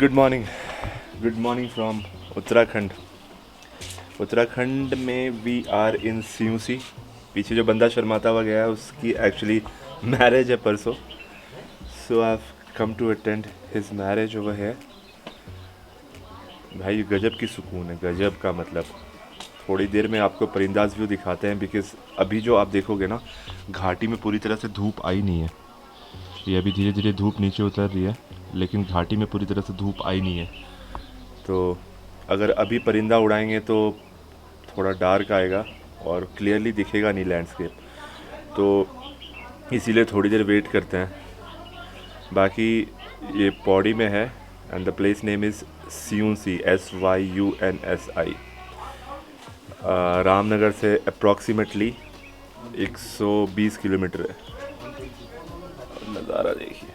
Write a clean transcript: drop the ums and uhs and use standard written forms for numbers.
Good morning from Uttarakhand. Uttarakhand में we are in सियूंसी। पीछे जो बंदा शर्माता हुआ गया है उसकी एक्चुअली मैरिज है परसों, so I have come to attend his marriage over है। भाई गजब की सुकून है, गजब का मतलब। थोड़ी देर में आपको परिंदाज व्यू दिखाते हैं, बिकॉज अभी जो आप देखोगे ना, घाटी में पूरी तरह से धूप आई नहीं है। ये अभी धीरे धीरे धूप नीचे उतर रही है, लेकिन घाटी में पूरी तरह से धूप आई नहीं है। तो अगर अभी परिंदा उड़ाएंगे तो थोड़ा डार्क आएगा और क्लियरली दिखेगा नहीं लैंडस्केप, तो इसीलिए थोड़ी देर वेट करते हैं। बाकी ये पौड़ी में है and the place name is Syunsi, SYUNSI। Ramnagar से अप्रॉक्सीमेटली 120 किलोमीटर है। नज़ारा देखिए।